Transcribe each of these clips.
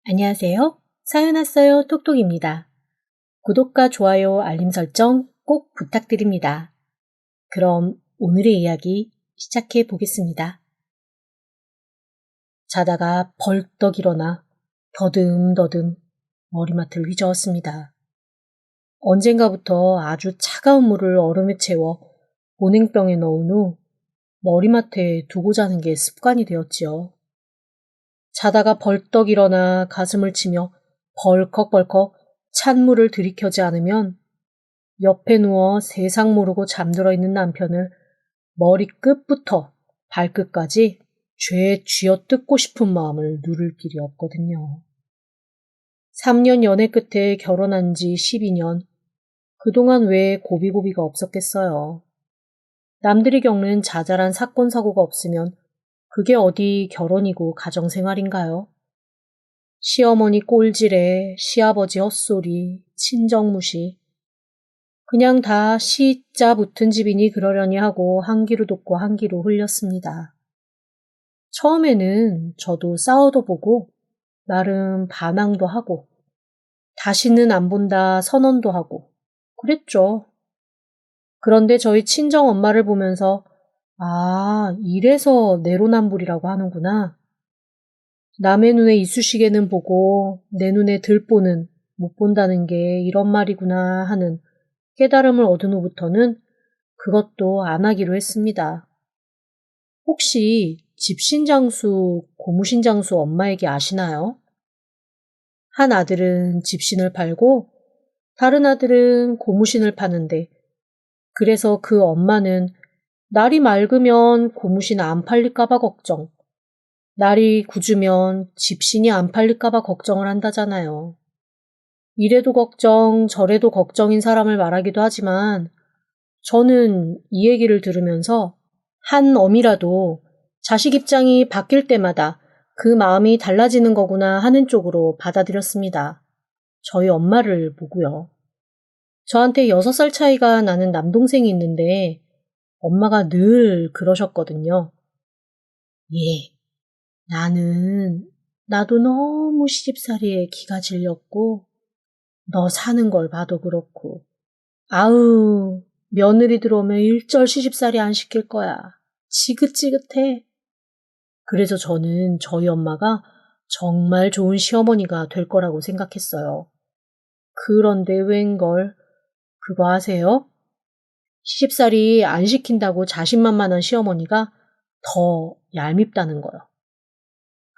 안녕하세요. 사연 왔어요 톡톡입니다. 구독과 좋아요, 알림 설정 꼭 부탁드립니다. 그럼 오늘의 이야기 시작해 보겠습니다. 자다가 벌떡 일어나 더듬더듬 머리맡을 휘저었습니다. 언젠가부터 아주 차가운 물을 얼음에 채워 보냉병에 넣은 후 머리맡에 두고 자는 게 습관이 되었지요. 자다가 벌떡 일어나 가슴을 치며 벌컥벌컥 찬물을 들이켜지 않으면 옆에 누워 세상 모르고 잠들어 있는 남편을 머리끝부터 발끝까지 죄에 쥐어뜯고 싶은 마음을 누를 길이 없거든요. 3년 연애 끝에 결혼한 지 12년, 그동안 왜 고비고비가 없었겠어요. 남들이 겪는 자잘한 사건 사고가 없으면 그게 어디 결혼이고 가정생활인가요? 시어머니 꼴지레, 시아버지 헛소리, 친정 무시. 그냥 다 시자 붙은 집이니 그러려니 하고 한 귀로 듣고 한 귀로 흘렸습니다. 처음에는 저도 싸워도 보고 나름 반항도 하고 다시는 안 본다 선언도 하고 그랬죠. 그런데 저희 친정 엄마를 보면서 이래서 내로남불이라고 하는구나. 남의 눈에 이쑤시개는 보고 내 눈에 들보는 못 본다는 게 이런 말이구나 하는 깨달음을 얻은 후부터는 그것도 안 하기로 했습니다. 혹시 집신장수, 고무신장수 엄마 얘기 아시나요? 한 아들은 집신을 팔고 다른 아들은 고무신을 파는데 그래서 그 엄마는 날이 맑으면 고무신 안 팔릴까봐 걱정, 날이 굳으면 집신이 안 팔릴까봐 걱정을 한다잖아요. 이래도 걱정, 저래도 걱정인 사람을 말하기도 하지만 저는 이 얘기를 들으면서 한 어미라도 자식 입장이 바뀔 때마다 그 마음이 달라지는 거구나 하는 쪽으로 받아들였습니다. 저희 엄마를 보고요. 저한테 6살 차이가 나는 남동생이 있는데 엄마가 늘 그러셨거든요. 나도 너무 시집살이에 기가 질렸고 너 사는 걸 봐도 그렇고 며느리 들어오면 일절 시집살이 안 시킬 거야. 지긋지긋해. 그래서 저는 저희 엄마가 정말 좋은 시어머니가 될 거라고 생각했어요. 그런데 웬걸, 그거 아세요? 시집살이 안 시킨다고 자신만만한 시어머니가 더 얄밉다는 거요.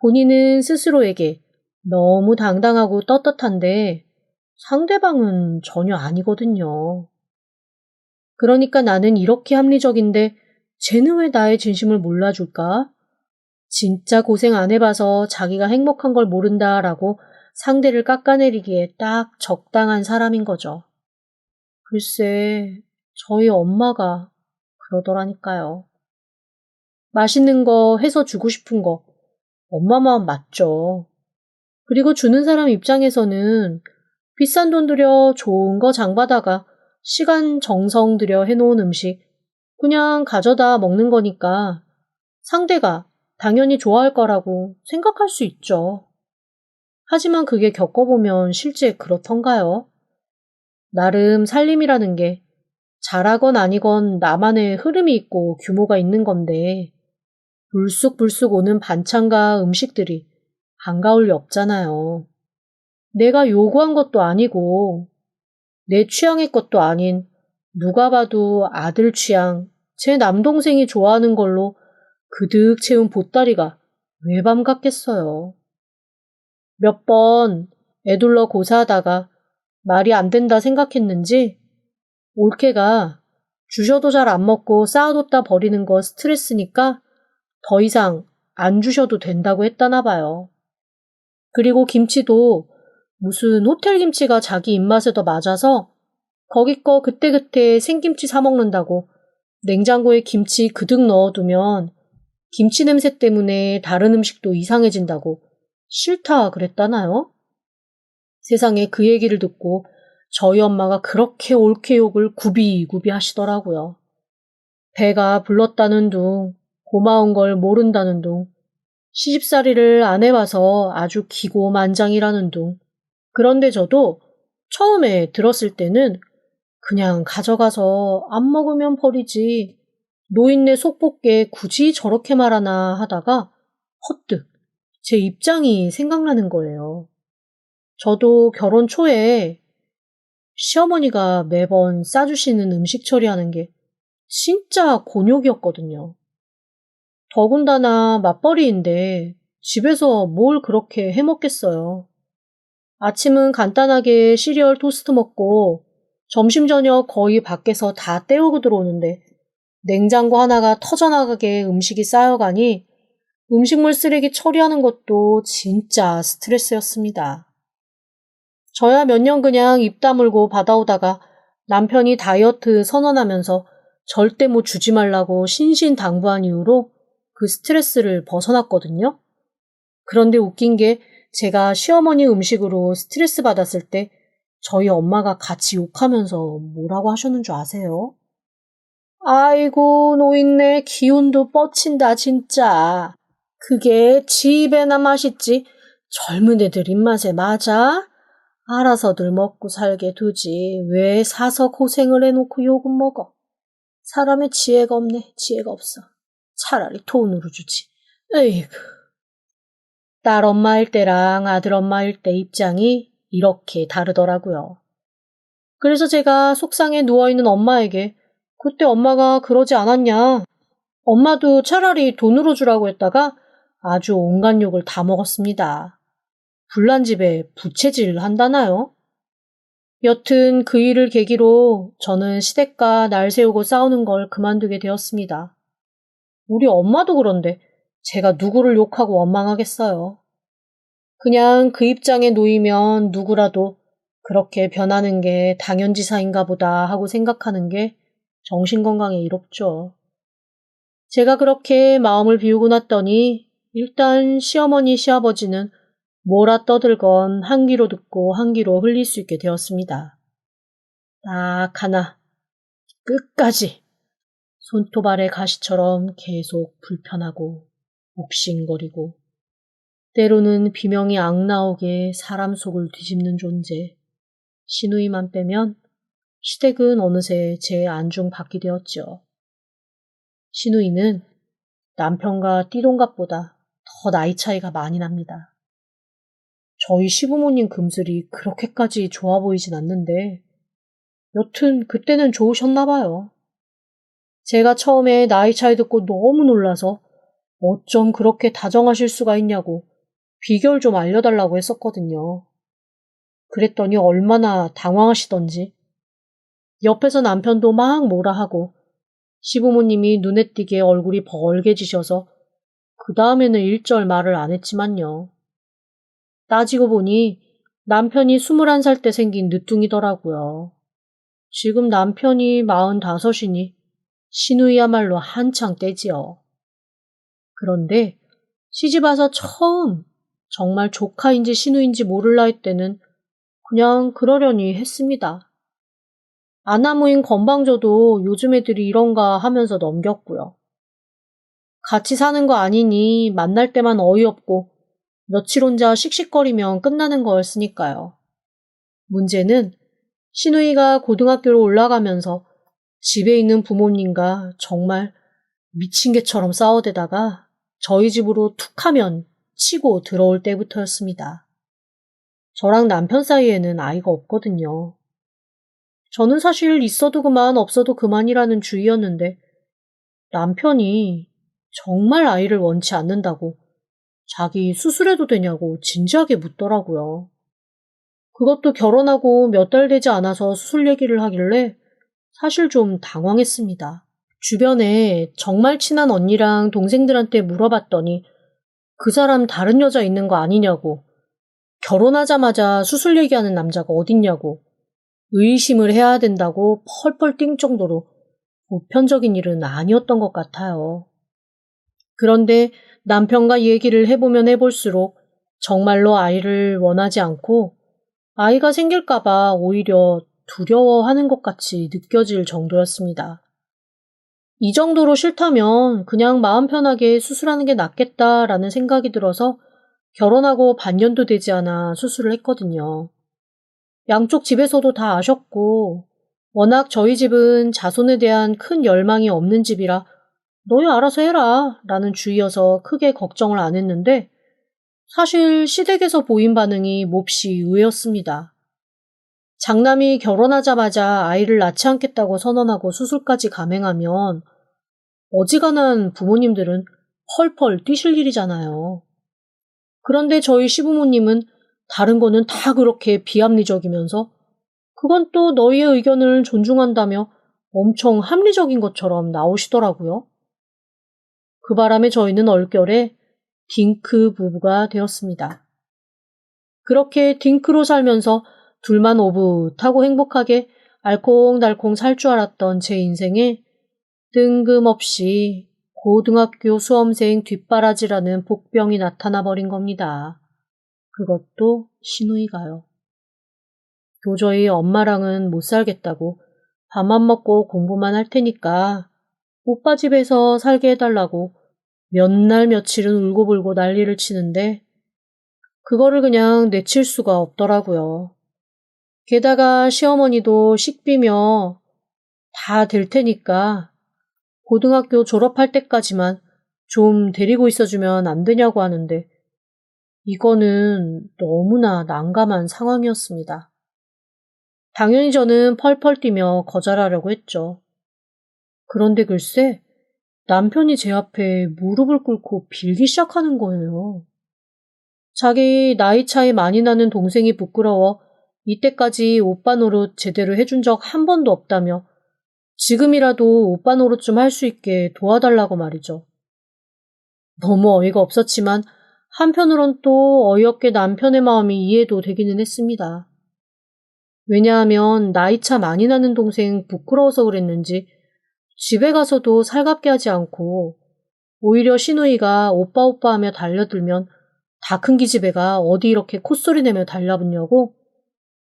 본인은 스스로에게 너무 당당하고 떳떳한데 상대방은 전혀 아니거든요. 그러니까 나는 이렇게 합리적인데 쟤는 왜 나의 진심을 몰라줄까? 진짜 고생 안 해봐서 자기가 행복한 걸 모른다라고 상대를 깎아내리기에 딱 적당한 사람인 거죠. 글쎄, 저희 엄마가 그러더라니까요. 맛있는 거 해서 주고 싶은 거 엄마 마음 맞죠. 그리고 주는 사람 입장에서는 비싼 돈 들여 좋은 거 장받아가 시간 정성 들여 해놓은 음식 그냥 가져다 먹는 거니까 상대가 당연히 좋아할 거라고 생각할 수 있죠. 하지만 그게 겪어보면 실제 그렇던가요? 나름 살림이라는 게 잘하건 아니건 나만의 흐름이 있고 규모가 있는 건데 불쑥불쑥 오는 반찬과 음식들이 반가울 리 없잖아요. 내가 요구한 것도 아니고 내 취향의 것도 아닌 누가 봐도 아들 취향, 제 남동생이 좋아하는 걸로 그득 채운 보따리가 왜 밤 같겠어요. 몇 번 애둘러 고사하다가 말이 안 된다 생각했는지 올케가 주셔도 잘 안 먹고 쌓아뒀다 버리는 거 스트레스니까 더 이상 안 주셔도 된다고 했다나 봐요. 그리고 김치도 무슨 호텔 김치가 자기 입맛에 더 맞아서 거기 거 그때그때 생김치 사 먹는다고 냉장고에 김치 그득 넣어두면 김치 냄새 때문에 다른 음식도 이상해진다고 싫다 그랬다나요? 세상에 그 얘기를 듣고 저희 엄마가 그렇게 옳게 욕을 굽이굽이 하시더라고요. 배가 불렀다는 둥, 고마운 걸 모른다는 둥, 시집살이를 안 해봐서 아주 기고만장이라는 둥. 그런데 저도 처음에 들었을 때는 그냥 가져가서 안 먹으면 버리지. 노인네 속볶게 굳이 저렇게 말하나 하다가 퍼뜩 제 입장이 생각나는 거예요. 저도 결혼 초에 시어머니가 매번 싸주시는 음식 처리하는 게 진짜 곤욕이었거든요. 더군다나 맞벌이인데 집에서 뭘 그렇게 해먹겠어요. 아침은 간단하게 시리얼 토스트 먹고 점심 저녁 거의 밖에서 다 때우고 들어오는데 냉장고 하나가 터져나가게 음식이 쌓여가니 음식물 쓰레기 처리하는 것도 진짜 스트레스였습니다. 저야 몇 년 그냥 입 다물고 받아오다가 남편이 다이어트 선언하면서 절대 뭐 주지 말라고 신신당부한 이후로 그 스트레스를 벗어났거든요. 그런데 웃긴 게 제가 시어머니 음식으로 스트레스 받았을 때 저희 엄마가 같이 욕하면서 뭐라고 하셨는 줄 아세요? 아이고 노인네 기운도 뻗친다 진짜. 그게 집에나 맛있지 젊은 애들 입맛에 맞아? 알아서들 먹고 살게 두지 왜 사서 고생을 해놓고 욕은 먹어. 사람의 지혜가 없네. 지혜가 없어. 차라리 돈으로 주지. 에이그. 딸 엄마일 때랑 아들 엄마일 때 입장이 이렇게 다르더라고요. 그래서 제가 속상해 누워있는 엄마에게 그때 엄마가 그러지 않았냐. 엄마도 차라리 돈으로 주라고 했다가 아주 온갖 욕을 다 먹었습니다. 불난 집에 부채질 한다나요? 여튼 그 일을 계기로 저는 시댁과 날 세우고 싸우는 걸 그만두게 되었습니다. 우리 엄마도 그런데 제가 누구를 욕하고 원망하겠어요. 그냥 그 입장에 놓이면 누구라도 그렇게 변하는 게 당연지사인가 보다 하고 생각하는 게 정신건강에 이롭죠. 제가 그렇게 마음을 비우고 났더니 일단 시어머니 시아버지는 뭐라 떠들건 한 귀로 듣고 한 귀로 흘릴 수 있게 되었습니다. 딱 하나, 끝까지 손톱 아래 가시처럼 계속 불편하고 옥신거리고 때로는 비명이 앙나오게 사람 속을 뒤집는 존재. 시누이만 빼면 시댁은 어느새 제 안중 받게 되었죠. 시누이는 남편과 띠동갑보다 더 나이 차이가 많이 납니다. 저희 시부모님 금슬이 그렇게까지 좋아 보이진 않는데 여튼 그때는 좋으셨나 봐요. 제가 처음에 나이 차이 듣고 너무 놀라서 어쩜 그렇게 다정하실 수가 있냐고 비결 좀 알려달라고 했었거든요. 그랬더니 얼마나 당황하시던지 옆에서 남편도 막 뭐라 하고 시부모님이 눈에 띄게 얼굴이 벌개지셔서 그 다음에는 일절 말을 안 했지만요. 따지고 보니 남편이 21살 때 생긴 늦둥이더라고요. 지금 남편이 45이니 시누이야말로 한창 때지요. 그런데 시집와서 처음 정말 조카인지 시누인지 모를 나이 때는 그냥 그러려니 했습니다. 아나무인 건방져도 요즘 애들이 이런가 하면서 넘겼고요. 같이 사는 거 아니니 만날 때만 어이없고 며칠 혼자 씩씩거리면 끝나는 거였으니까요. 문제는 시누이가 고등학교로 올라가면서 집에 있는 부모님과 정말 미친 개처럼 싸워대다가 저희 집으로 툭하면 치고 들어올 때부터였습니다. 저랑 남편 사이에는 아이가 없거든요. 저는 사실 있어도 그만 없어도 그만이라는 주의였는데 남편이 정말 아이를 원치 않는다고 자기 수술해도 되냐고 진지하게 묻더라고요. 그것도 결혼하고 몇 달 되지 않아서 수술 얘기를 하길래 사실 좀 당황했습니다. 주변에 정말 친한 언니랑 동생들한테 물어봤더니 그 사람 다른 여자 있는 거 아니냐고, 결혼하자마자 수술 얘기하는 남자가 어딨냐고, 의심을 해야 된다고 펄펄 뛴 정도로 보편적인 일은 아니었던 것 같아요. 그런데 남편과 얘기를 해보면 해볼수록 정말로 아이를 원하지 않고 아이가 생길까봐 오히려 두려워하는 것 같이 느껴질 정도였습니다. 이 정도로 싫다면 그냥 마음 편하게 수술하는 게 낫겠다라는 생각이 들어서 결혼하고 반년도 되지 않아 수술을 했거든요. 양쪽 집에서도 다 아셨고, 워낙 저희 집은 자손에 대한 큰 열망이 없는 집이라 너희 알아서 해라 라는 주의여서 크게 걱정을 안 했는데, 사실 시댁에서 보인 반응이 몹시 의외였습니다. 장남이 결혼하자마자 아이를 낳지 않겠다고 선언하고 수술까지 감행하면 어지간한 부모님들은 펄펄 뛰실 일이잖아요. 그런데 저희 시부모님은 다른 거는 다 그렇게 비합리적이면서 그건 또 너희의 의견을 존중한다며 엄청 합리적인 것처럼 나오시더라고요. 그 바람에 저희는 얼결에 딩크 부부가 되었습니다. 그렇게 딩크로 살면서 둘만 오붓하고 행복하게 알콩달콩 살 줄 알았던 제 인생에 뜬금없이 고등학교 수험생 뒷바라지라는 복병이 나타나 버린 겁니다. 그것도 시누이가요. 도저히 엄마랑은 못 살겠다고 밥만 먹고 공부만 할 테니까 오빠 집에서 살게 해달라고 몇 날 며칠은 울고불고 난리를 치는데 그거를 그냥 내칠 수가 없더라고요. 게다가 시어머니도 식비며 다 될 테니까 고등학교 졸업할 때까지만 좀 데리고 있어주면 안 되냐고 하는데 이거는 너무나 난감한 상황이었습니다. 당연히 저는 펄펄 뛰며 거절하려고 했죠. 그런데 글쎄 남편이 제 앞에 무릎을 꿇고 빌기 시작하는 거예요. 자기 나이 차이 많이 나는 동생이 부끄러워 이때까지 오빠 노릇 제대로 해준 적 한 번도 없다며 지금이라도 오빠 노릇 좀 할 수 있게 도와달라고 말이죠. 너무 어이가 없었지만 한편으론 또 어이없게 남편의 마음이 이해도 되기는 했습니다. 왜냐하면 나이차 많이 나는 동생 부끄러워서 그랬는지 집에 가서도 살갑게 하지 않고 오히려 시누이가 오빠 오빠 하며 달려들면 다 큰 기집애가 어디 이렇게 콧소리 내며 달라붙냐고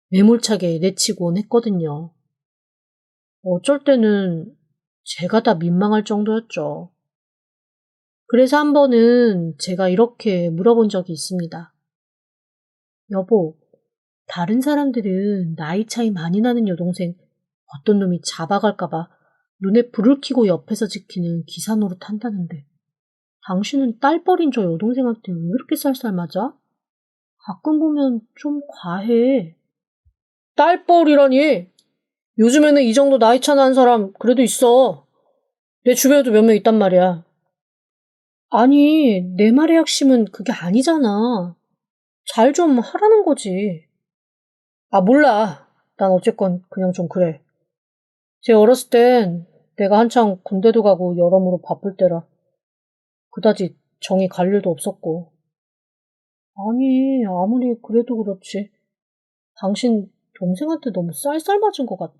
매몰차게 내치곤 했거든요. 어쩔 때는 제가 다 민망할 정도였죠. 그래서 한 번은 제가 이렇게 물어본 적이 있습니다. 여보, 다른 사람들은 나이 차이 많이 나는 여동생 어떤 놈이 잡아갈까봐 눈에 불을 켜고 옆에서 지키는 기사 노릇 한다는데 당신은 딸뻘인 저 여동생한테 왜 이렇게 쌀쌀 맞아? 가끔 보면 좀 과해. 딸뻘이라니? 요즘에는 이 정도 나이 차 나는 사람 그래도 있어. 내 주변에도 몇 명 있단 말이야. 아니, 내 말의 핵심은 그게 아니잖아. 잘 좀 하라는 거지. 아, 몰라. 난 어쨌건 그냥 좀 그래. 제 어렸을 땐 내가 한창 군대도 가고 여러모로 바쁠 때라 그다지 정이 갈 일도 없었고. 아니, 아무리 그래도 그렇지. 당신 동생한테 너무 쌀쌀 맞은 것 같아.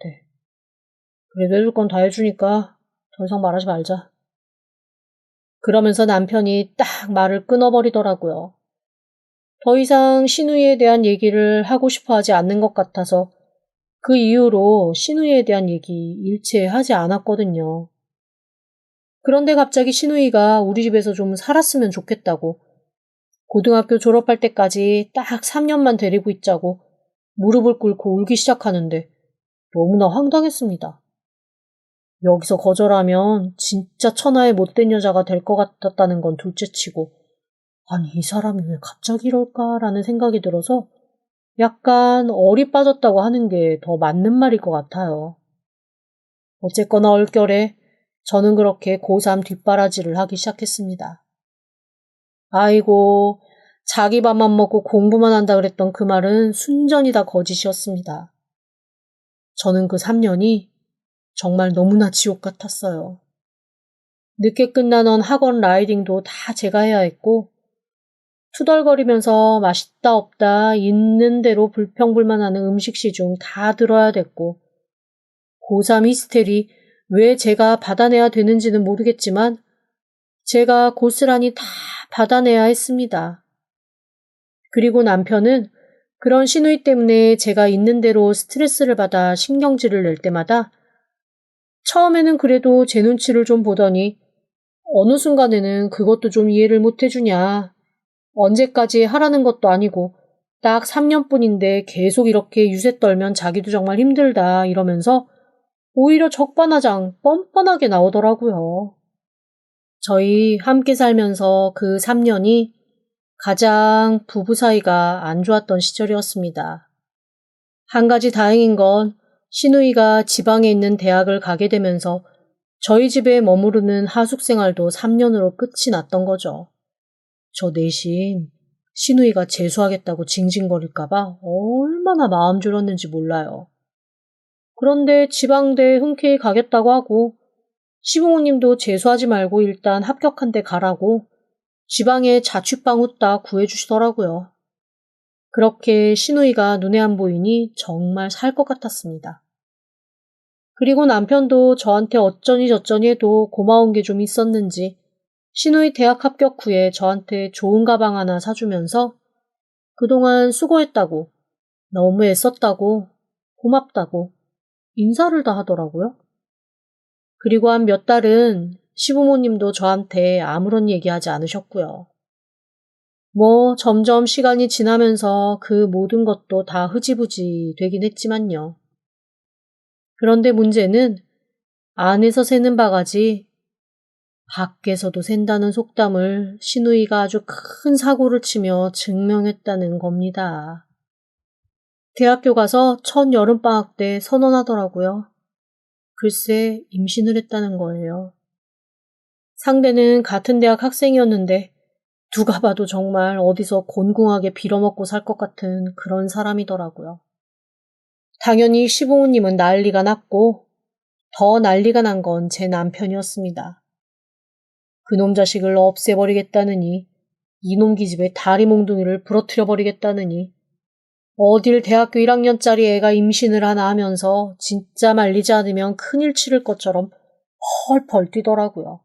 그래도 해줄 건 다 해주니까 더 이상 말하지 말자. 그러면서 남편이 딱 말을 끊어버리더라고요. 더 이상 시누이에 대한 얘기를 하고 싶어 하지 않는 것 같아서 그 이후로 시누이에 대한 얘기 일체 하지 않았거든요. 그런데 갑자기 시누이가 우리 집에서 좀 살았으면 좋겠다고 고등학교 졸업할 때까지 딱 3년만 데리고 있자고 무릎을 꿇고 울기 시작하는데 너무나 황당했습니다. 여기서 거절하면 진짜 천하의 못된 여자가 될 것 같았다는 건 둘째치고 아니 이 사람이 왜 갑자기 이럴까라는 생각이 들어서 약간 얼이 빠졌다고 하는 게 더 맞는 말일 것 같아요. 어쨌거나 얼결에 저는 그렇게 고3 뒷바라지를 하기 시작했습니다. 아이고 자기 밥만 먹고 공부만 한다 그랬던 그 말은 순전히 다 거짓이었습니다. 저는 그 3년이 정말 너무나 지옥 같았어요. 늦게 끝나는 학원 라이딩도 다 제가 해야 했고 투덜거리면서 맛있다 없다 있는 대로 불평불만하는 음식 시중 다 들어야 됐고 고3 히스테리 왜 제가 받아내야 되는지는 모르겠지만 제가 고스란히 다 받아내야 했습니다. 그리고 남편은 그런 시누이 때문에 제가 있는 대로 스트레스를 받아 신경질을 낼 때마다 처음에는 그래도 제 눈치를 좀 보더니 어느 순간에는 그것도 좀 이해를 못 해주냐. 언제까지 하라는 것도 아니고 딱 3년뿐인데 계속 이렇게 유세 떨면 자기도 정말 힘들다 이러면서 오히려 적반하장 뻔뻔하게 나오더라고요. 저희 함께 살면서 그 3년이 가장 부부 사이가 안 좋았던 시절이었습니다. 한 가지 다행인 건 시누이가 지방에 있는 대학을 가게 되면서 저희 집에 머무르는 하숙 생활도 3년으로 끝이 났던 거죠. 저 내심 시누이가 재수하겠다고 징징거릴까봐 얼마나 마음 졸였는지 몰라요. 그런데 지방대 흔쾌히 가겠다고 하고 시부모님도 재수하지 말고 일단 합격한 데 가라고 지방에 자취방 후딱 구해주시더라고요. 그렇게 시누이가 눈에 안 보이니 정말 살 것 같았습니다. 그리고 남편도 저한테 어쩌니 저쩌니 해도 고마운 게 좀 있었는지 시누이 대학 합격 후에 저한테 좋은 가방 하나 사주면서 그동안 수고했다고, 너무 애썼다고, 고맙다고 인사를 다 하더라고요. 그리고 한 몇 달은 시부모님도 저한테 아무런 얘기하지 않으셨고요. 점점 시간이 지나면서 그 모든 것도 다 흐지부지 되긴 했지만요. 그런데 문제는 안에서 새는 바가지 밖에서도 샌다는 속담을 시누이가 아주 큰 사고를 치며 증명했다는 겁니다. 대학교 가서 첫 여름방학 때 선언하더라고요. 글쎄 임신을 했다는 거예요. 상대는 같은 대학 학생이었는데 누가 봐도 정말 어디서 곤궁하게 빌어먹고 살 것 같은 그런 사람이더라고요. 당연히 시부모님은 난리가 났고 더 난리가 난 건 제 남편이었습니다. 그놈 자식을 없애버리겠다느니, 이놈 기집애 다리 몽둥이를 부러뜨려버리겠다느니, 어딜 대학교 1학년짜리 애가 임신을 하나 하면서 진짜 말리지 않으면 큰일 치를 것처럼 펄펄 뛰더라고요.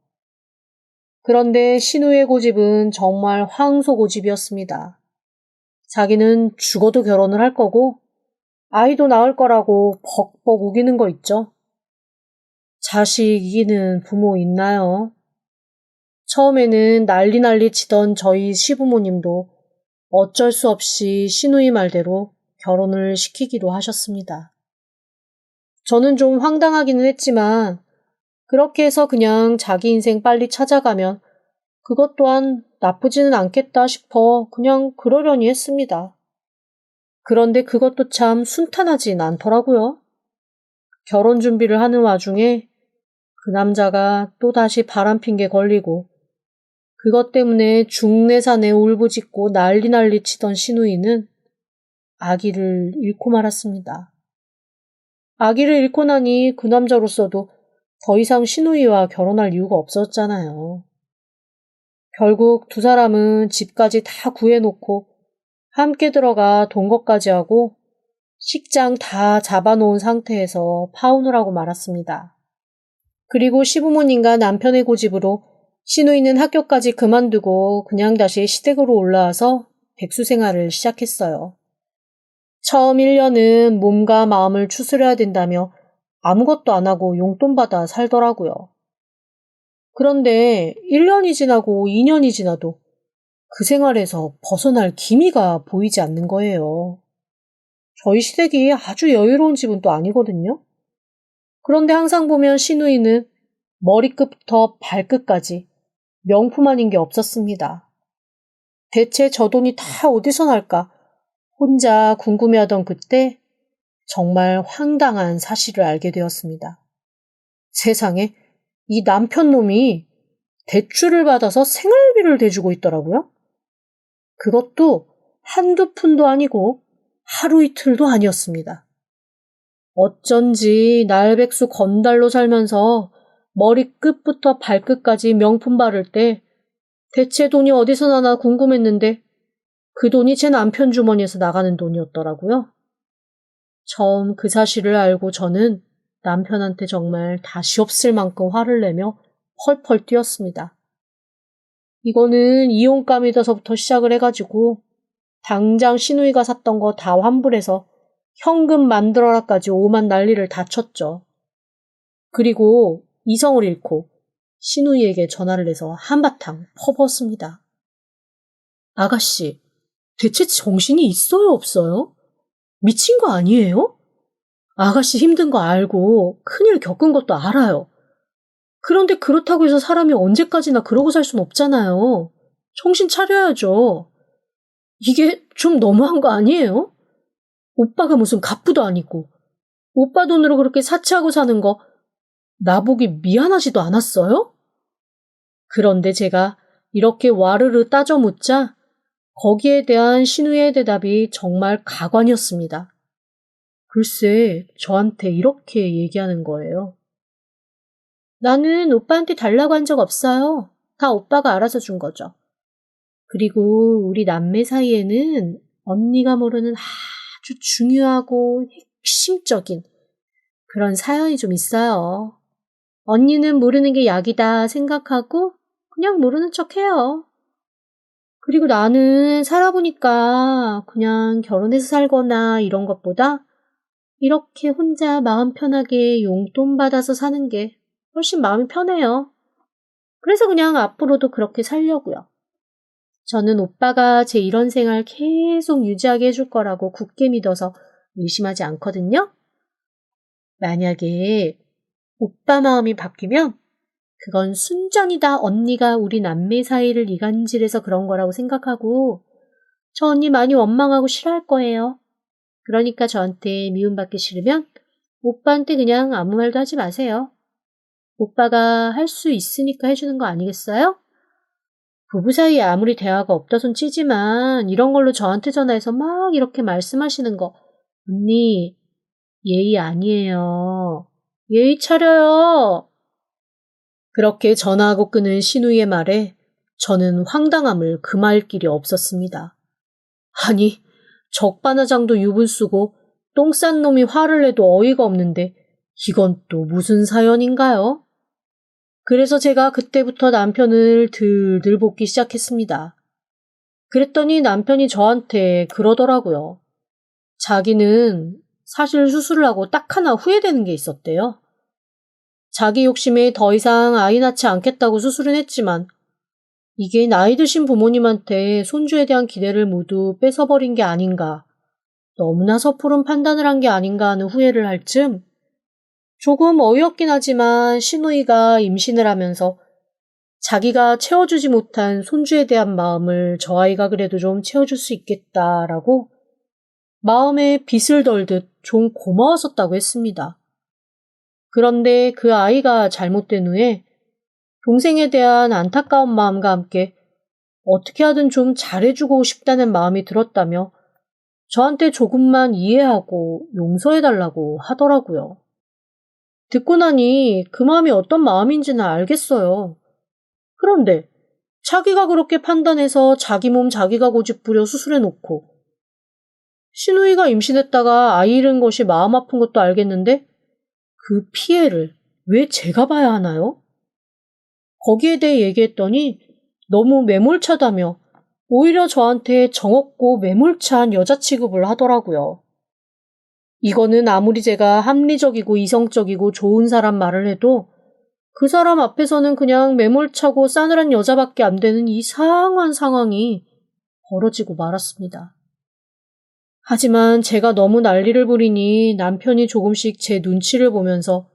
그런데 신우의 고집은 정말 황소 고집이었습니다. 자기는 죽어도 결혼을 할 거고 아이도 낳을 거라고 벅벅 우기는 거 있죠. 자식 이기는 부모 있나요? 처음에는 난리 치던 저희 시부모님도 어쩔 수 없이 시누이 말대로 결혼을 시키기로 하셨습니다. 저는 좀 황당하기는 했지만 그렇게 해서 그냥 자기 인생 빨리 찾아가면 그것 또한 나쁘지는 않겠다 싶어 그냥 그러려니 했습니다. 그런데 그것도 참 순탄하진 않더라고요. 결혼 준비를 하는 와중에 그 남자가 또다시 바람핀게 걸리고 그것 때문에 중내산에 울부짖고 난리 치던 시누이는 아기를 잃고 말았습니다. 아기를 잃고 나니 그 남자로서도 더 이상 시누이와 결혼할 이유가 없었잖아요. 결국 두 사람은 집까지 다 구해놓고 함께 들어가 동거까지 하고 식장 다 잡아놓은 상태에서 파혼을 하고 말았습니다. 그리고 시부모님과 남편의 고집으로 시누이는 학교까지 그만두고 그냥 다시 시댁으로 올라와서 백수 생활을 시작했어요. 처음 1년은 몸과 마음을 추스려야 된다며 아무것도 안 하고 용돈 받아 살더라고요. 그런데 1년이 지나고 2년이 지나도 그 생활에서 벗어날 기미가 보이지 않는 거예요. 저희 시댁이 아주 여유로운 집은 또 아니거든요. 그런데 항상 보면 시누이는 머리끝부터 발끝까지 명품 아닌 게 없었습니다. 대체 저 돈이 다 어디서 날까? 혼자 궁금해하던 그때 정말 황당한 사실을 알게 되었습니다. 세상에 이 남편 놈이 대출을 받아서 생활비를 대주고 있더라고요. 그것도 한두 푼도 아니고 하루 이틀도 아니었습니다. 어쩐지 날백수 건달로 살면서 머리끝부터 발끝까지 명품 바를 때 대체 돈이 어디서 나나 궁금했는데 그 돈이 제 남편 주머니에서 나가는 돈이었더라고요. 처음 그 사실을 알고 저는 남편한테 정말 다시 없을 만큼 화를 내며 펄펄 뛰었습니다. 이거는 이혼감이라서부터 시작을 해가지고 당장 시누이가 샀던 거 다 환불해서 현금 만들어라까지 오만 난리를 다 쳤죠. 그리고 이성을 잃고 신우이에게 전화를 해서 한바탕 퍼부었습니다. 아가씨, 대체 정신이 있어요, 없어요? 미친 거 아니에요? 아가씨 힘든 거 알고 큰일 겪은 것도 알아요. 그런데 그렇다고 해서 사람이 언제까지나 그러고 살 순 없잖아요. 정신 차려야죠. 이게 좀 너무한 거 아니에요? 오빠가 무슨 갑부도 아니고 오빠 돈으로 그렇게 사치하고 사는 거 나보기 미안하지도 않았어요? 그런데 제가 이렇게 와르르 따져 묻자 거기에 대한 신우의 대답이 정말 가관이었습니다. 글쎄, 저한테 이렇게 얘기하는 거예요. 나는 오빠한테 달라고 한 적 없어요. 다 오빠가 알아서 준 거죠. 그리고 우리 남매 사이에는 언니가 모르는 아주 중요하고 핵심적인 그런 사연이 좀 있어요. 언니는 모르는 게 약이다 생각하고 그냥 모르는 척 해요. 그리고 나는 살아보니까 그냥 결혼해서 살거나 이런 것보다 이렇게 혼자 마음 편하게 용돈 받아서 사는 게 훨씬 마음이 편해요. 그래서 그냥 앞으로도 그렇게 살려고요. 저는 오빠가 제 이런 생활 계속 유지하게 해줄 거라고 굳게 믿어서 의심하지 않거든요. 만약에 오빠 마음이 바뀌면 그건 순전히 다 언니가 우리 남매 사이를 이간질해서 그런 거라고 생각하고 저 언니 많이 원망하고 싫어할 거예요. 그러니까 저한테 미움받기 싫으면 오빠한테 그냥 아무 말도 하지 마세요. 오빠가 할 수 있으니까 해주는 거 아니겠어요? 부부 사이에 아무리 대화가 없다 손 치지만 이런 걸로 저한테 전화해서 막 이렇게 말씀하시는 거 언니 예의 아니에요. 예의 차려요. 그렇게 전화하고 끊은 신우이의 말에 저는 황당함을 금할 길이 없었습니다. 아니, 적반하장도 유분 쓰고 똥 싼 놈이 화를 내도 어이가 없는데 이건 또 무슨 사연인가요? 그래서 제가 그때부터 남편을 들들 볶기 시작했습니다. 그랬더니 남편이 저한테 그러더라고요. 자기는 사실 수술을 하고 딱 하나 후회되는 게 있었대요. 자기 욕심에 더 이상 아이 낳지 않겠다고 수술은 했지만 이게 나이 드신 부모님한테 손주에 대한 기대를 모두 뺏어버린 게 아닌가, 너무나 섣부른 판단을 한 게 아닌가 하는 후회를 할 즈음 조금 어이없긴 하지만 신우이가 임신을 하면서 자기가 채워주지 못한 손주에 대한 마음을 저 아이가 그래도 좀 채워줄 수 있겠다라고 마음에 빚을 덜듯 좀 고마웠었다고 했습니다. 그런데 그 아이가 잘못된 후에 동생에 대한 안타까운 마음과 함께 어떻게 하든 좀 잘해주고 싶다는 마음이 들었다며 저한테 조금만 이해하고 용서해달라고 하더라고요. 듣고 나니 그 마음이 어떤 마음인지는 알겠어요. 그런데 자기가 그렇게 판단해서 자기 몸 자기가 고집부려 수술해놓고 신우이가 임신했다가 아이 잃은 것이 마음 아픈 것도 알겠는데 그 피해를 왜 제가 봐야 하나요? 거기에 대해 얘기했더니 너무 매몰차다며 오히려 저한테 정없고 매몰차한 여자 취급을 하더라고요. 이거는 아무리 제가 합리적이고 이성적이고 좋은 사람 말을 해도 그 사람 앞에서는 그냥 매몰차고 싸늘한 여자밖에 안 되는 이상한 상황이 벌어지고 말았습니다. 하지만 제가 너무 난리를 부리니 남편이 조금씩 제 눈치를 보면서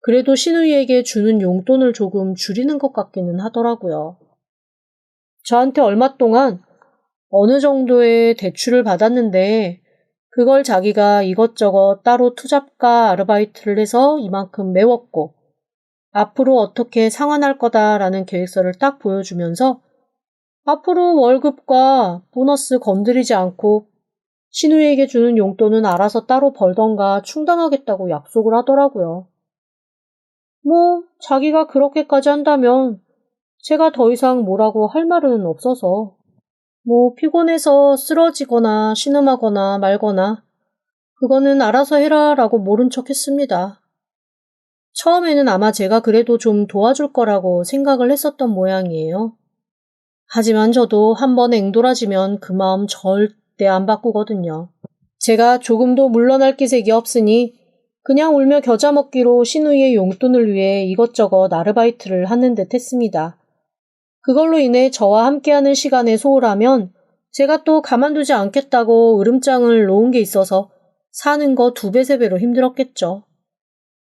그래도 신우이에게 주는 용돈을 조금 줄이는 것 같기는 하더라고요. 저한테 얼마 동안 어느 정도의 대출을 받았는데 그걸 자기가 이것저것 따로 투잡과 아르바이트를 해서 이만큼 메웠고 앞으로 어떻게 상환할 거다라는 계획서를 딱 보여주면서 앞으로 월급과 보너스 건드리지 않고 신우이에게 주는 용돈은 알아서 따로 벌던가 충당하겠다고 약속을 하더라고요. 자기가 그렇게까지 한다면 제가 더 이상 뭐라고 할 말은 없어서 피곤해서 쓰러지거나 신음하거나 말거나 그거는 알아서 해라라고 모른 척 했습니다. 처음에는 아마 제가 그래도 좀 도와줄 거라고 생각을 했었던 모양이에요. 하지만 저도 한번 앵돌아지면 그 마음 절대 안 바꾸거든요. 제가 조금도 물러날 기색이 없으니 그냥 울며 겨자 먹기로 신우이의 용돈을 위해 이것저것 아르바이트를 하는 듯 했습니다. 그걸로 인해 저와 함께하는 시간에 소홀하면 제가 또 가만두지 않겠다고 으름장을 놓은 게 있어서 사는 거 2배, 3배로 힘들었겠죠.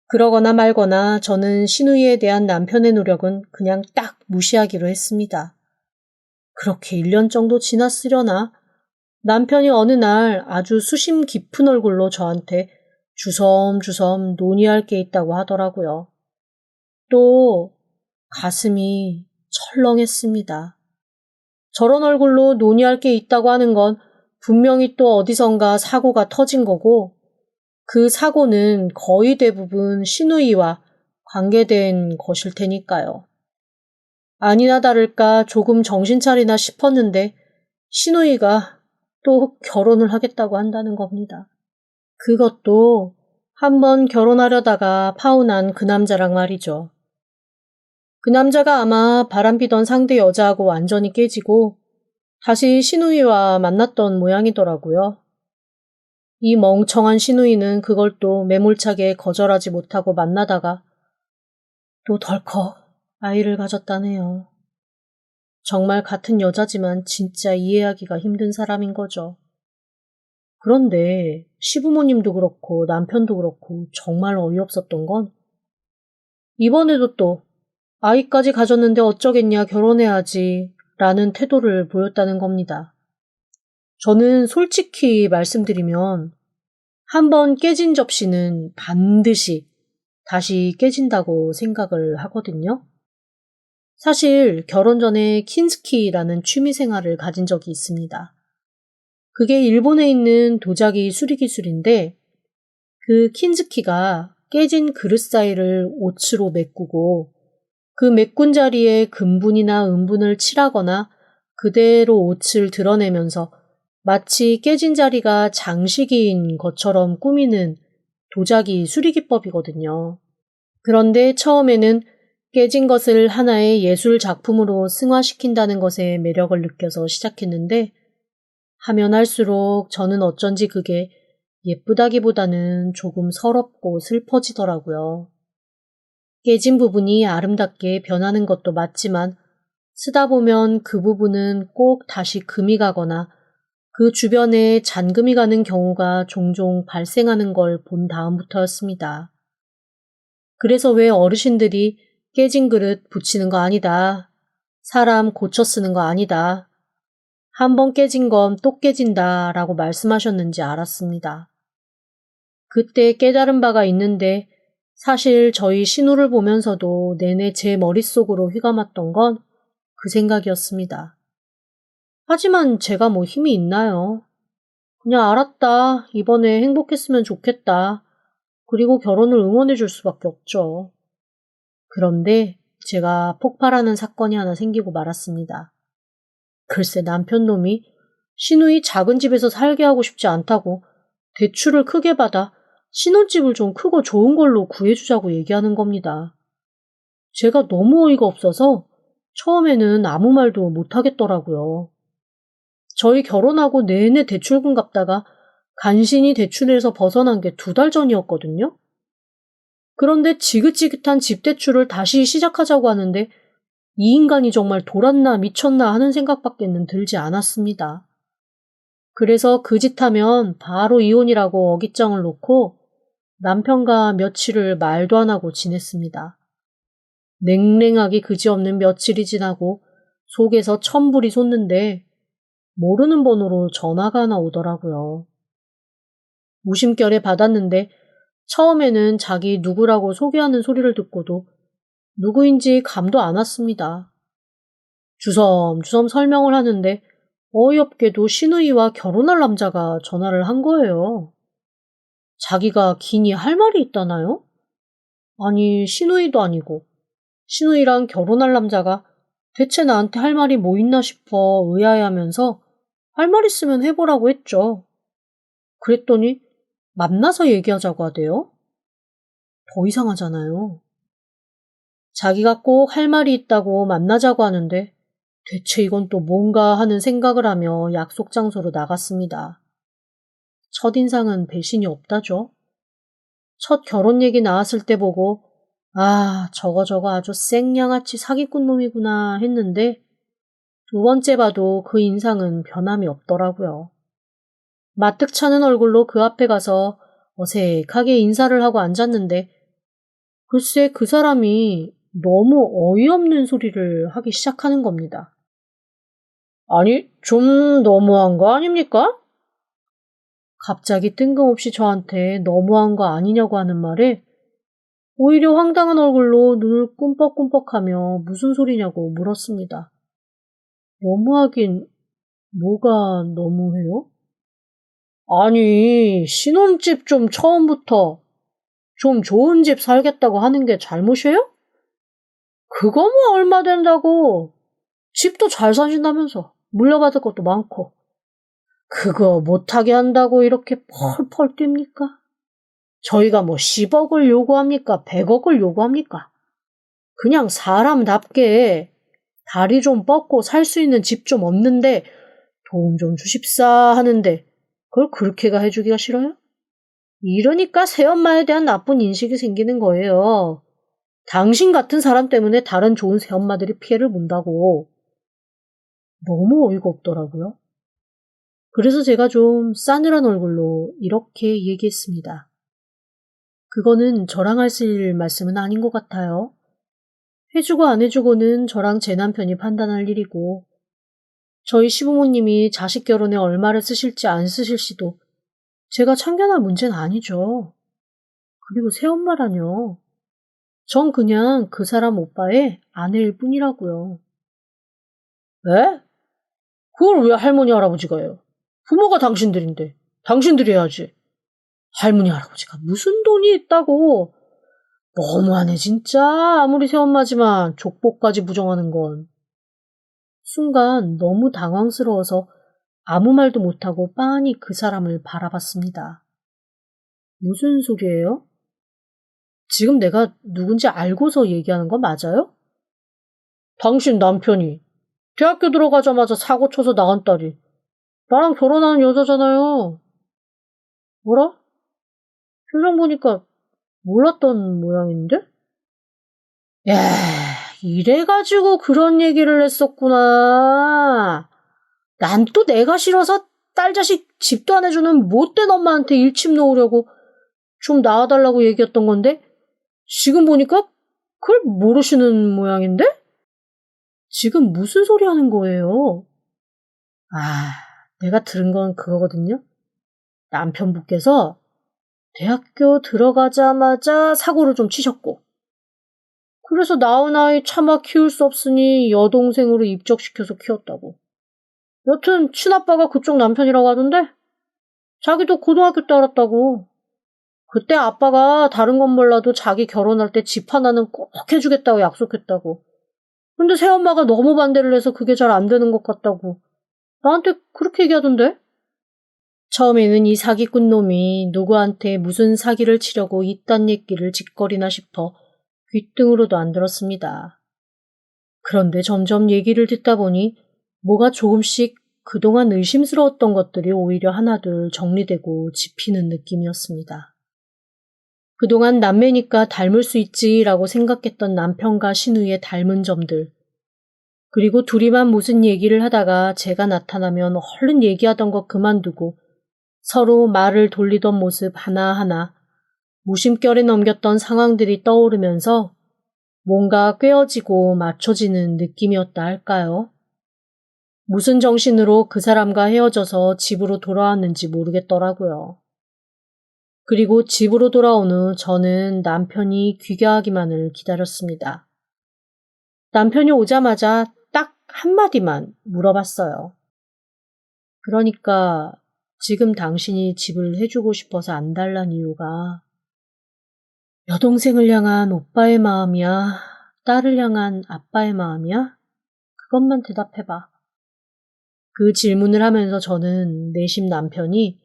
그러거나 말거나 저는 신우이에 대한 남편의 노력은 그냥 딱 무시하기로 했습니다. 그렇게 1년 정도 지났으려나 남편이 어느 날 아주 수심 깊은 얼굴로 저한테 주섬주섬 논의할 게 있다고 하더라고요. 또 가슴이 철렁했습니다. 저런 얼굴로 논의할 게 있다고 하는 건 분명히 또 어디선가 사고가 터진 거고 그 사고는 거의 대부분 신우이와 관계된 것일 테니까요. 아니나 다를까 조금 정신 차리나 싶었는데 신우이가 또 결혼을 하겠다고 한다는 겁니다. 그것도 한번 결혼하려다가 파혼한 그 남자랑 말이죠. 그 남자가 아마 바람피던 상대 여자하고 완전히 깨지고 다시 신우이와 만났던 모양이더라고요. 이 멍청한 신우이는 그걸 또 매몰차게 거절하지 못하고 만나다가 또 덜컥 아이를 가졌다네요. 정말 같은 여자지만 진짜 이해하기가 힘든 사람인 거죠. 그런데 시부모님도 그렇고 남편도 그렇고 정말 어이없었던 건 이번에도 또 아이까지 가졌는데 어쩌겠냐 결혼해야지 라는 태도를 보였다는 겁니다. 저는 솔직히 말씀드리면 한번 깨진 접시는 반드시 다시 깨진다고 생각을 하거든요. 사실 결혼 전에 킨스키라는 취미 생활을 가진 적이 있습니다. 그게 일본에 있는 도자기 수리 기술인데 그 킨스키가 깨진 그릇 사이를 오츠로 메꾸고 그 메꾼 자리에 금분이나 은분을 칠하거나 그대로 옷을 드러내면서 마치 깨진 자리가 장식인 것처럼 꾸미는 도자기 수리기법이거든요. 그런데 처음에는 깨진 것을 하나의 예술 작품으로 승화시킨다는 것에 매력을 느껴서 시작했는데 하면 할수록 저는 어쩐지 그게 예쁘다기보다는 조금 서럽고 슬퍼지더라고요. 깨진 부분이 아름답게 변하는 것도 맞지만 쓰다 보면 그 부분은 꼭 다시 금이 가거나 그 주변에 잔금이 가는 경우가 종종 발생하는 걸 본 다음부터였습니다. 그래서 왜 어르신들이 깨진 그릇 붙이는 거 아니다. 사람 고쳐 쓰는 거 아니다. 한번 깨진 건 또 깨진다 라고 말씀하셨는지 알았습니다. 그때 깨달은 바가 있는데 사실 저희 신우를 보면서도 내내 제 머릿속으로 휘감았던 건 그 생각이었습니다. 하지만 제가 뭐 힘이 있나요? 그냥 알았다. 이번에 행복했으면 좋겠다. 그리고 결혼을 응원해 줄 수밖에 없죠. 그런데 제가 폭발하는 사건이 하나 생기고 말았습니다. 글쎄 남편 놈이 신우이 작은 집에서 살게 하고 싶지 않다고 대출을 크게 받아 신혼집을 좀 크고 좋은 걸로 구해주자고 얘기하는 겁니다. 제가 너무 어이가 없어서 처음에는 아무 말도 못하겠더라고요. 저희 결혼하고 내내 대출금 갚다가 간신히 대출에서 벗어난 게 2달 전이었거든요. 그런데 지긋지긋한 집 대출을 다시 시작하자고 하는데 이 인간이 정말 돌았나 미쳤나 하는 생각밖에는 들지 않았습니다. 그래서 그 짓 하면 바로 이혼이라고 어깃장을 놓고 남편과 며칠을 말도 안 하고 지냈습니다. 냉랭하기 그지없는 며칠이 지나고 속에서 천불이 솟는데 모르는 번호로 전화가 하나 오더라고요. 무심결에 받았는데 처음에는 자기 누구라고 소개하는 소리를 듣고도 누구인지 감도 안 왔습니다. 주섬주섬 설명을 하는데 어이없게도 신우이와 결혼할 남자가 전화를 한 거예요. 자기가 기니 할 말이 있다나요? 아니 신우이도 아니고 신우이랑 결혼할 남자가 대체 나한테 할 말이 뭐 있나 싶어 의아해하면서 할 말 있으면 해보라고 했죠. 그랬더니 만나서 얘기하자고 하대요. 더 이상하잖아요. 자기가 꼭 할 말이 있다고 만나자고 하는데 대체 이건 또 뭔가 하는 생각을 하며 약속 장소로 나갔습니다. 첫인상은 배신이 없다죠. 첫 결혼 얘기 나왔을 때 보고 아, 저거 아주 생양아치 사기꾼 놈이구나 했는데 두 번째 봐도 그 인상은 변함이 없더라고요. 마뜩 차는 얼굴로 그 앞에 가서 어색하게 인사를 하고 앉았는데 글쎄 그 사람이 너무 어이없는 소리를 하기 시작하는 겁니다. 아니, 좀 너무한 거 아닙니까? 갑자기 뜬금없이 저한테 너무한 거 아니냐고 하는 말에 오히려 황당한 얼굴로 눈을 꿈뻑꿈뻑하며 무슨 소리냐고 물었습니다. 너무하긴 뭐가 너무해요? 아니, 신혼집 좀 처음부터 좀 좋은 집 살겠다고 하는 게 잘못이에요? 그거 뭐 얼마 된다고. 집도 잘 사신다면서. 물려받을 것도 많고. 그거 못하게 한다고 이렇게 펄펄 뜁니까? 저희가 뭐 10억을 요구합니까? 100억을 요구합니까? 그냥 사람답게 다리 좀 뻗고 살 수 있는 집 좀 없는데 도움 좀 주십사 하는데 그걸 그렇게가 해주기가 싫어요? 이러니까 새엄마에 대한 나쁜 인식이 생기는 거예요. 당신 같은 사람 때문에 다른 좋은 새엄마들이 피해를 본다고. 너무 어이가 없더라고요. 그래서 제가 좀 싸늘한 얼굴로 이렇게 얘기했습니다. 그거는 저랑 하실 말씀은 아닌 것 같아요. 해주고 안 해주고는 저랑 제 남편이 판단할 일이고 저희 시부모님이 자식 결혼에 얼마를 쓰실지 안 쓰실지도 제가 참견할 문제는 아니죠. 그리고 새엄마라뇨. 전 그냥 그 사람 오빠의 아내일 뿐이라고요. 에? 그걸 왜 할머니 할아버지가 해요? 부모가 당신들인데 당신들이 해야지. 할머니 할아버지가 무슨 돈이 있다고. 너무하네 진짜. 아무리 새엄마지만 족보까지 부정하는 건. 순간 너무 당황스러워서 아무 말도 못하고 빤히 그 사람을 바라봤습니다. 무슨 소리예요? 지금 내가 누군지 알고서 얘기하는 거 맞아요? 당신 남편이 대학교 들어가자마자 사고 쳐서 나간 딸이 나랑 결혼하는 여자잖아요. 뭐라? 표정 보니까 몰랐던 모양인데? 야, 이래가지고 그런 얘기를 했었구나. 난 또 내가 싫어서 딸 자식 집도 안 해주는 못된 엄마한테 일침 놓으려고 좀 나와달라고 얘기했던 건데 지금 보니까 그걸 모르시는 모양인데? 지금 무슨 소리 하는 거예요? 아, 내가 들은 건 그거거든요. 남편분께서 대학교 들어가자마자 사고를 좀 치셨고 그래서 낳은 아이 차마 키울 수 없으니 여동생으로 입적시켜서 키웠다고. 여튼 친아빠가 그쪽 남편이라고 하던데 자기도 고등학교 때 알았다고. 그때 아빠가 다른 건 몰라도 자기 결혼할 때 집 하나는 꼭 해주겠다고 약속했다고. 근데 새엄마가 너무 반대를 해서 그게 잘 안 되는 것 같다고. 나한테 그렇게 얘기하던데? 처음에는 이 사기꾼 놈이 누구한테 무슨 사기를 치려고 이딴 얘기를 짓거리나 싶어 귓등으로도 안 들었습니다. 그런데 점점 얘기를 듣다 보니 뭐가 조금씩 그동안 의심스러웠던 것들이 오히려 하나둘 정리되고 짚이는 느낌이었습니다. 그동안 남매니까 닮을 수 있지라고 생각했던 남편과 신우의 닮은 점들, 그리고 둘이만 무슨 얘기를 하다가 제가 나타나면 얼른 얘기하던 거 그만두고 서로 말을 돌리던 모습 하나하나 무심결에 넘겼던 상황들이 떠오르면서 뭔가 꿰어지고 맞춰지는 느낌이었다 할까요? 무슨 정신으로 그 사람과 헤어져서 집으로 돌아왔는지 모르겠더라고요. 그리고 집으로 돌아온 후 저는 남편이 귀가하기만을 기다렸습니다. 남편이 오자마자 딱 한마디만 물어봤어요. 그러니까 지금 당신이 집을 해주고 싶어서 안 달란 이유가 여동생을 향한 오빠의 마음이야? 딸을 향한 아빠의 마음이야? 그것만 대답해봐. 그 질문을 하면서 저는 내심 남편이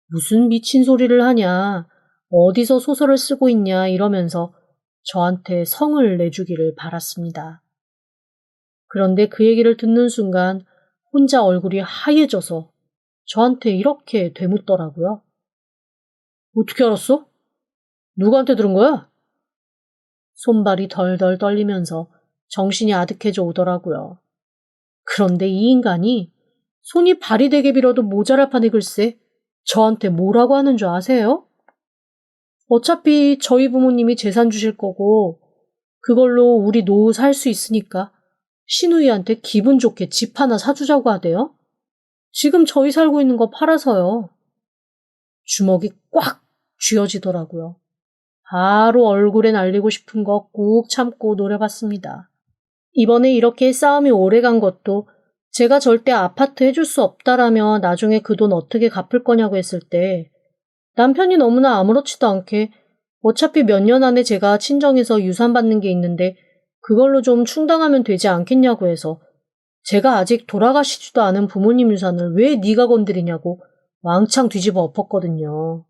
무슨 미친 소리를 하냐, 어디서 소설을 쓰고 있냐 이러면서 저한테 성을 내주기를 바랐습니다. 그런데 그 얘기를 듣는 순간 혼자 얼굴이 하얘져서 저한테 이렇게 되묻더라고요. 어떻게 알았어? 누구한테 들은 거야? 손발이 덜덜 떨리면서 정신이 아득해져 오더라고요. 그런데 이 인간이 손이 발이 되게 빌어도 모자랄 판에 글쎄 저한테 뭐라고 하는 줄 아세요? 어차피 저희 부모님이 재산 주실 거고 그걸로 우리 노후 살 수 있으니까 신우이한테 기분 좋게 집 하나 사주자고 하대요. 지금 저희 살고 있는 거 팔아서요. 주먹이 꽉 쥐어지더라고요. 바로 얼굴에 날리고 싶은 거 꾹 참고 노려봤습니다. 이번에 이렇게 싸움이 오래간 것도 제가 절대 아파트 해줄 수 없다라며 나중에 그 돈 어떻게 갚을 거냐고 했을 때 남편이 너무나 아무렇지도 않게 어차피 몇 년 안에 제가 친정에서 유산 받는 게 있는데 그걸로 좀 충당하면 되지 않겠냐고 해서 제가 아직 돌아가시지도 않은 부모님 유산을 왜 네가 건드리냐고 왕창 뒤집어 엎었거든요.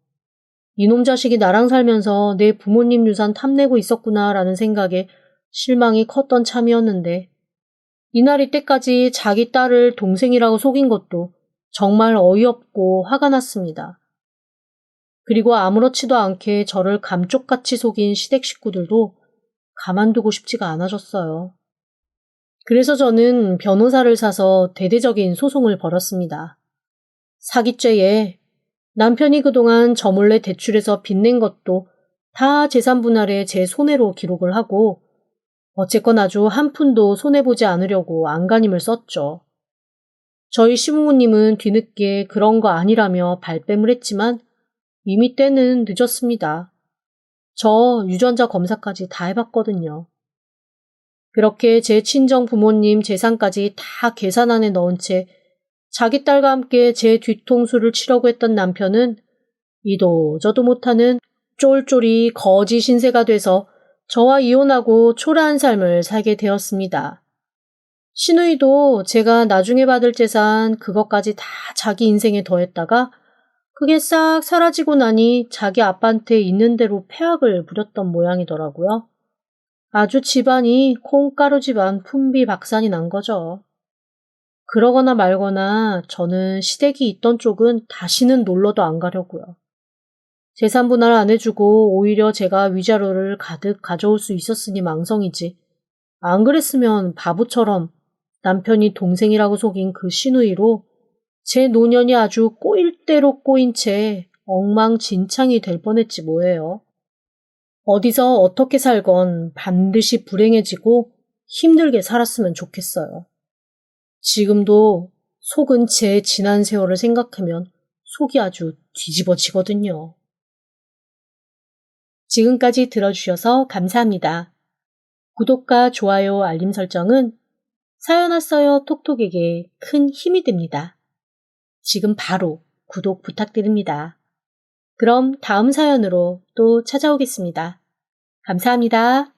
이놈 자식이 나랑 살면서 내 부모님 유산 탐내고 있었구나라는 생각에 실망이 컸던 참이었는데 이날이 때까지 자기 딸을 동생이라고 속인 것도 정말 어이없고 화가 났습니다. 그리고 아무렇지도 않게 저를 감쪽같이 속인 시댁 식구들도 가만두고 싶지가 않아졌어요. 그래서 저는 변호사를 사서 대대적인 소송을 벌였습니다. 사기죄에 남편이 그동안 저 몰래 대출해서 빚낸 것도 다 재산 분할에 제 손해로 기록을 하고 어쨌건 아주 한 푼도 손해보지 않으려고 안간힘을 썼죠. 저희 시부모님은 뒤늦게 그런 거 아니라며 발뺌을 했지만 이미 때는 늦었습니다. 저 유전자 검사까지 다 해봤거든요. 그렇게 제 친정 부모님 재산까지 다 계산안에 넣은 채 자기 딸과 함께 제 뒤통수를 치려고 했던 남편은 이도 저도 못하는 쫄쫄이 거지 신세가 돼서 저와 이혼하고 초라한 삶을 살게 되었습니다. 시누이도 제가 나중에 받을 재산 그것까지 다 자기 인생에 더했다가 그게 싹 사라지고 나니 자기 아빠한테 있는 대로 폐악을 부렸던 모양이더라고요. 아주 집안이 콩가루 집안 풍비박산이 난 거죠. 그러거나 말거나 저는 시댁이 있던 쪽은 다시는 놀러도 안 가려고요. 재산 분할 안 해주고 오히려 제가 위자료를 가득 가져올 수 있었으니 망성이지. 안 그랬으면 바보처럼 남편이 동생이라고 속인 그 시누이로 제 노년이 아주 꼬일 대로 꼬인 채 엉망진창이 될 뻔했지 뭐예요. 어디서 어떻게 살건 반드시 불행해지고 힘들게 살았으면 좋겠어요. 지금도 속은 제 지난 세월을 생각하면 속이 아주 뒤집어지거든요. 지금까지 들어주셔서 감사합니다. 구독과 좋아요, 알림 설정은 사연 왔어요 톡톡에게 큰 힘이 됩니다. 지금 바로 구독 부탁드립니다. 그럼 다음 사연으로 또 찾아오겠습니다. 감사합니다.